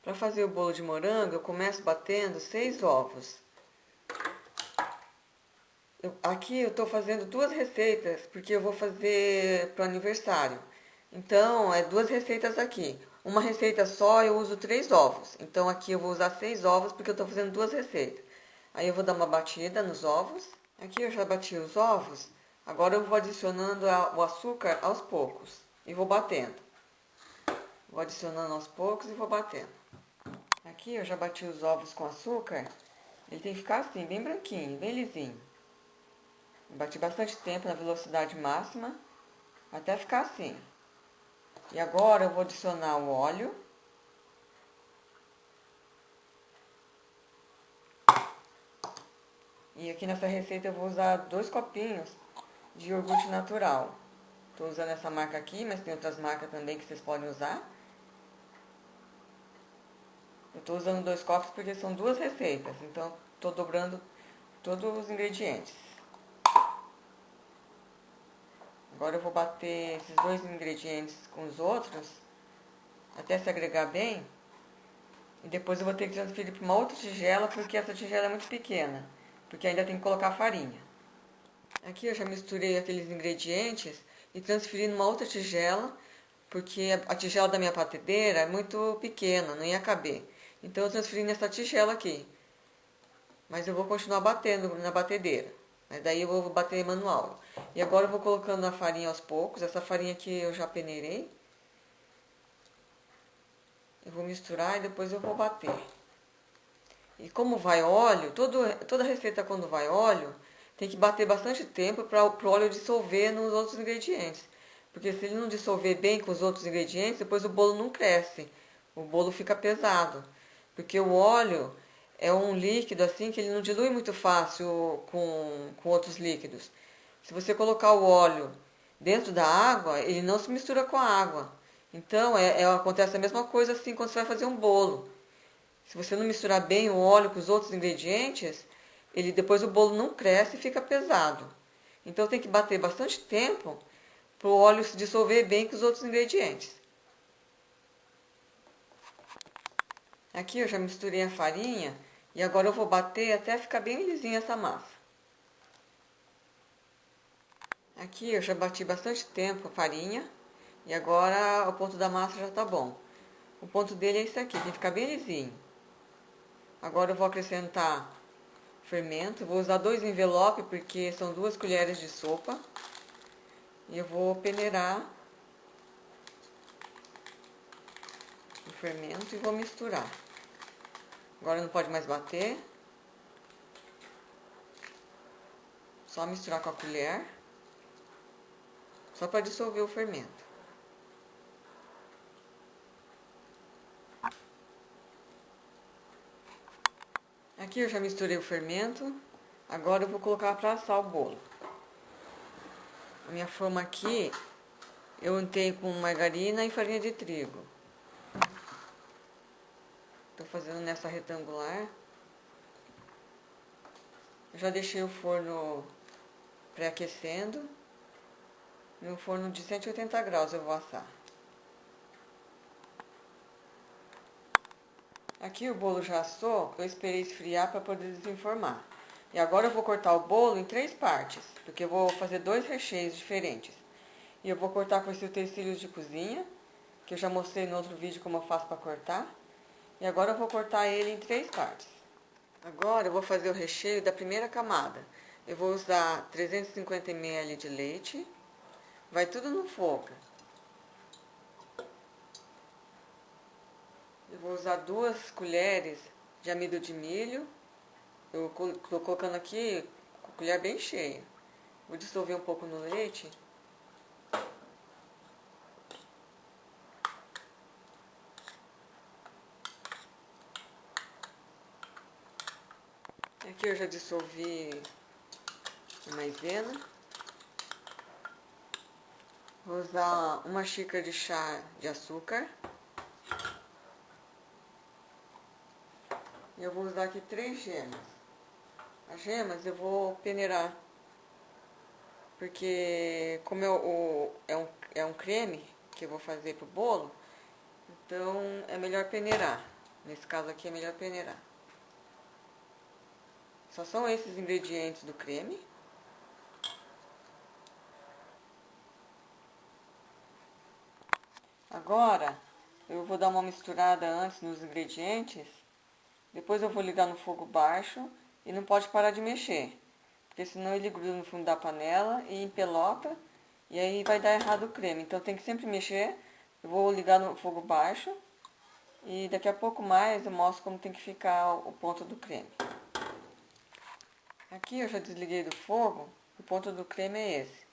Para fazer o bolo de morango, eu começo batendo 6 ovos. Aqui eu estou fazendo duas receitas, porque eu vou fazer para o aniversário. Então, é duas receitas aqui. Uma receita só eu uso 3 ovos. Então, aqui eu vou usar 6 ovos, porque eu estou fazendo duas receitas. Aí eu vou dar uma batida nos ovos. Aqui eu já bati os ovos. Agora eu vou adicionando o açúcar aos poucos. E vou batendo. Vou adicionando aos poucos e vou batendo. Aqui eu já bati os ovos com açúcar. Ele tem que ficar assim, bem branquinho, bem lisinho. Bati bastante tempo na velocidade máxima, até ficar assim. E agora eu vou adicionar o óleo. E aqui nessa receita eu vou usar 2 copinhos de iogurte natural. Estou usando essa marca aqui, mas tem outras marcas também que vocês podem usar. Eu estou usando 2 copos porque são duas receitas, então estou dobrando todos os ingredientes. Agora eu vou bater esses 2 ingredientes com os outros, até se agregar bem. E depois eu vou ter que transferir para uma outra tigela, porque essa tigela é muito pequena. Porque ainda tem que colocar farinha. Aqui eu já misturei aqueles ingredientes e transferi numa outra tigela, porque a tigela da minha batedeira é muito pequena, não ia caber. Então eu transferi nessa tigela aqui. Mas eu vou continuar batendo na batedeira. Mas daí eu vou bater manual. E agora eu vou colocando a farinha aos poucos. Essa farinha aqui eu já peneirei. Eu vou misturar e depois eu vou bater. E como vai óleo, toda receita quando vai óleo, tem que bater bastante tempo para o óleo dissolver nos outros ingredientes. Porque se ele não dissolver bem com os outros ingredientes, depois o bolo não cresce. O bolo fica pesado. Porque o óleo é um líquido assim que ele não dilui muito fácil com outros líquidos. Se você colocar o óleo dentro da água, ele não se mistura com a água. Então, acontece a mesma coisa assim quando você vai fazer um bolo. Se você não misturar bem o óleo com os outros ingredientes, depois o bolo não cresce e fica pesado. Então tem que bater bastante tempo para o óleo se dissolver bem com os outros ingredientes. Aqui eu já misturei a farinha e agora eu vou bater até ficar bem lisinha essa massa. Aqui eu já bati bastante tempo a farinha e agora o ponto da massa já está bom. O ponto dele é esse aqui, tem que ficar bem lisinho. Agora eu vou acrescentar fermento. Vou usar 2 envelopes porque são 2 colheres de sopa. E eu vou peneirar o fermento e vou misturar. Agora não pode mais bater. Só misturar com a colher. Só para dissolver o fermento. Aqui eu já misturei o fermento. Agora eu vou colocar para assar o bolo. A minha forma aqui eu untei com margarina e farinha de trigo. Estou fazendo nessa retangular. Eu já deixei o forno pré-aquecendo. Em um forno de 180 graus eu vou assar. Aqui o bolo já assou, eu esperei esfriar para poder desenformar. E agora eu vou cortar o bolo em 3 partes, porque eu vou fazer 2 recheios diferentes. E eu vou cortar com esse utensílio de cozinha, que eu já mostrei no outro vídeo como eu faço para cortar. E agora eu vou cortar ele em 3 partes. Agora eu vou fazer o recheio da primeira camada. Eu vou usar 350 ml de leite. Vai tudo no fogo. Eu vou usar 2 colheres de amido de milho. Eu estou colocando aqui com a colher bem cheia. Vou dissolver um pouco no leite. Aqui eu já dissolvi a maisena. Vou usar 1 xícara de chá de açúcar. E eu vou usar aqui 3 gemas. As gemas eu vou peneirar. Porque como é um creme que eu vou fazer pro bolo, então é melhor peneirar. Nesse caso aqui é melhor peneirar. Só são esses ingredientes do creme. Agora, eu vou dar uma misturada antes nos ingredientes. Depois eu vou ligar no fogo baixo e não pode parar de mexer. Porque senão ele gruda no fundo da panela e empelota. E aí vai dar errado o creme. Então tem que sempre mexer. Eu vou ligar no fogo baixo. E daqui a pouco mais eu mostro como tem que ficar o ponto do creme. Aqui eu já desliguei do fogo. O ponto do creme é esse.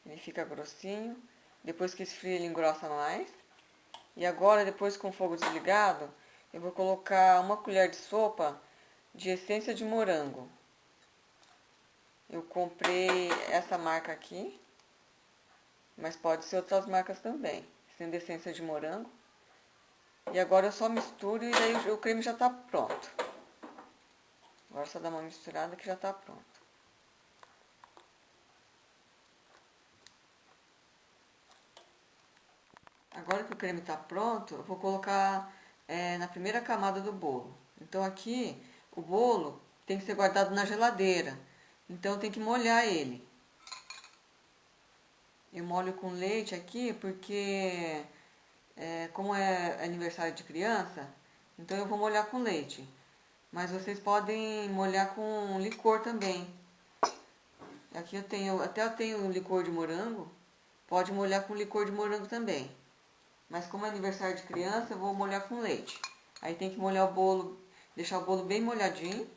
Ele fica grossinho. Depois que esfria ele engrossa mais. E agora, depois com o fogo desligado, eu vou colocar uma colher de sopa de essência de morango. Eu comprei essa marca aqui, mas pode ser outras marcas também, sendo essência de morango. E agora eu só misturo e daí o creme já está pronto. Agora só dá uma misturada que já está pronto. Agora que o creme está pronto, eu vou colocar na primeira camada do bolo. Então aqui o bolo tem que ser guardado na geladeira. Então tem que molhar ele. Eu molho com leite aqui porque como é aniversário de criança, então eu vou molhar com leite. Mas vocês podem molhar com licor também. Aqui eu tenho licor de morango. Pode molhar com licor de morango também. Mas como é aniversário de criança, eu vou molhar com leite. Aí tem que molhar o bolo, deixar o bolo bem molhadinho.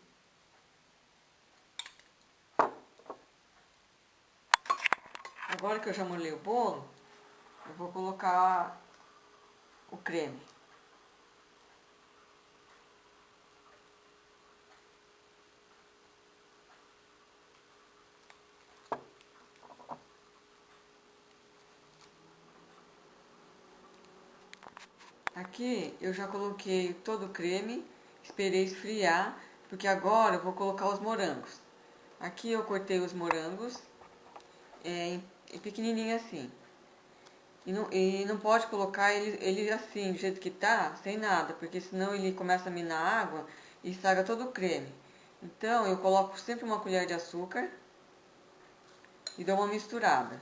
Agora que eu já molhei o bolo, eu vou colocar o creme. Aqui eu já coloquei todo o creme, esperei esfriar, porque agora eu vou colocar os morangos. Aqui eu cortei os morangos em pequenininho assim. E não pode colocar ele assim, do jeito que tá, sem nada, porque senão ele começa a minar água e estraga todo o creme. Então eu coloco sempre uma colher de açúcar e dou uma misturada.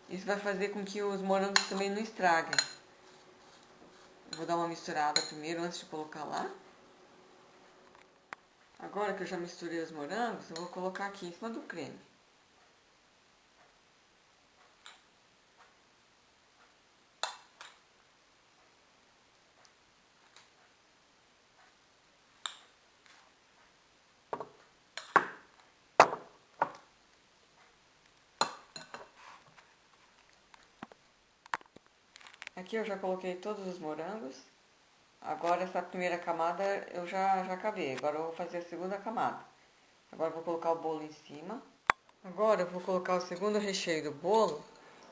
Isso vai fazer com que os morangos também não estraguem. Vou dar uma misturada primeiro antes de colocar lá. Agora que eu já misturei os morangos, eu vou colocar aqui em cima do creme. Aqui eu já coloquei todos os morangos. Agora essa primeira camada eu já acabei. Agora eu vou fazer a segunda camada. Agora eu vou colocar o bolo em cima. Agora eu vou colocar o segundo recheio do bolo.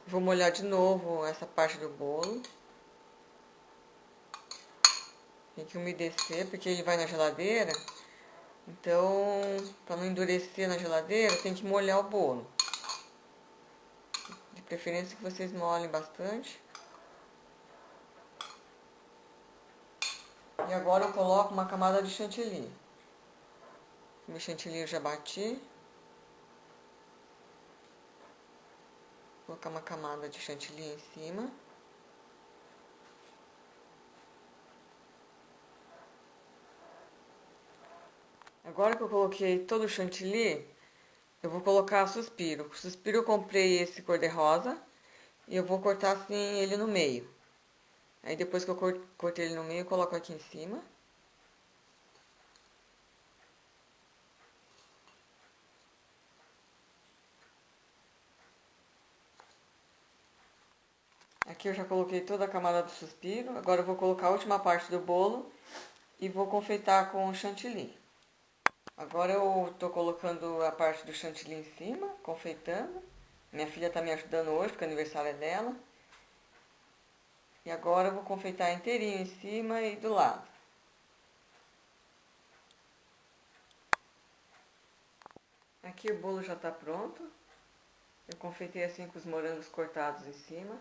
Vou molhar de novo essa parte do bolo. Tem que umedecer porque ele vai na geladeira. Então, para não endurecer na geladeira, tem que molhar o bolo. De preferência que vocês molhem bastante. E agora eu coloco uma camada de chantilly. O chantilly eu já bati. Vou colocar uma camada de chantilly em cima. Agora que eu coloquei todo o chantilly, eu vou colocar suspiro. O suspiro eu comprei esse cor-de-rosa e eu vou cortar assim ele no meio. Aí depois que eu cortei ele no meio, eu coloco aqui em cima. Aqui eu já coloquei toda a camada do suspiro. Agora eu vou colocar a última parte do bolo e vou confeitar com o chantilly. Agora eu tô colocando a parte do chantilly em cima, confeitando. Minha filha tá me ajudando hoje, porque o aniversário é dela. E agora eu vou confeitar inteirinho em cima e do lado. Aqui o bolo já está pronto. Eu confeitei assim com os morangos cortados em cima.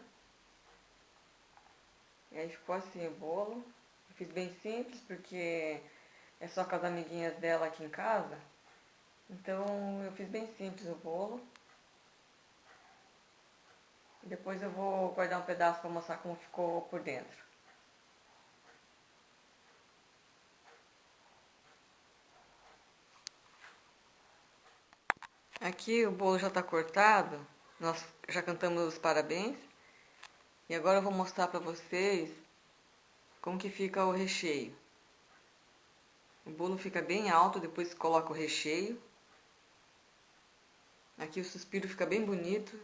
E aí ficou assim o bolo. fiz bem simples porque é só com as amiguinhas dela aqui em casa. Então eu fiz bem simples o bolo. Depois eu vou guardar um pedaço para mostrar como ficou por dentro. Aqui o bolo já está cortado, nós já cantamos os parabéns. E agora eu vou mostrar para vocês como que fica o recheio. O bolo fica bem alto, depois coloca o recheio. Aqui o suspiro fica bem bonito,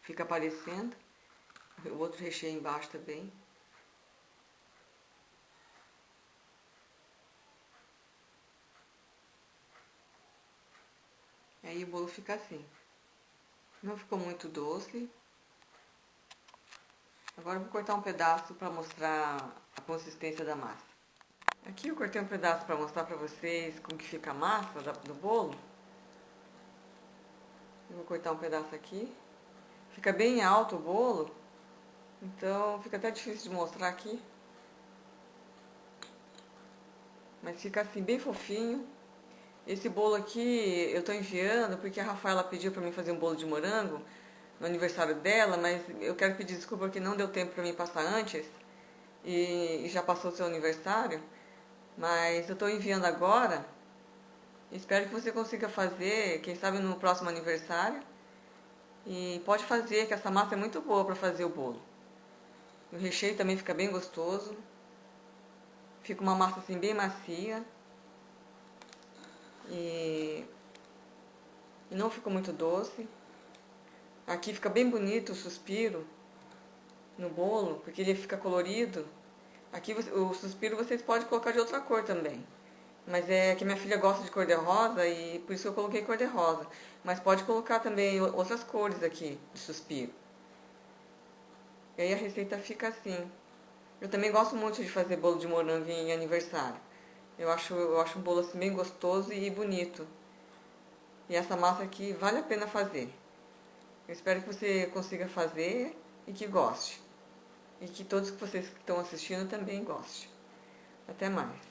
fica aparecendo. O outro recheio embaixo também. Aí o bolo fica assim. Não ficou muito doce. Agora eu vou cortar um pedaço para mostrar a consistência da massa. Aqui eu cortei um pedaço para mostrar para vocês como que fica a massa do bolo. Eu vou cortar um pedaço aqui. Fica bem alto o bolo, então fica até difícil de mostrar aqui. Mas fica assim bem fofinho. Esse bolo aqui eu tô enviando porque a Rafaela pediu para mim fazer um bolo de morango no aniversário dela, mas eu quero pedir desculpa porque não deu tempo para mim passar antes e já passou o seu aniversário. Mas eu tô enviando agora. Espero que você consiga fazer, quem sabe no próximo aniversário. E pode fazer, que essa massa é muito boa para fazer o bolo. O recheio também fica bem gostoso. Fica uma massa assim bem macia. E não ficou muito doce. Aqui fica bem bonito o suspiro no bolo, porque ele fica colorido. Aqui o suspiro vocês podem colocar de outra cor também. Mas é que minha filha gosta de cor-de-rosa e por isso eu coloquei cor-de-rosa. Mas pode colocar também outras cores aqui de suspiro. E aí a receita fica assim. Eu também gosto muito de fazer bolo de morango em aniversário. Eu acho um bolo assim bem gostoso e bonito. E essa massa aqui vale a pena fazer. Eu espero que você consiga fazer e que goste. E que todos que vocês que estão assistindo também gostem. Até mais.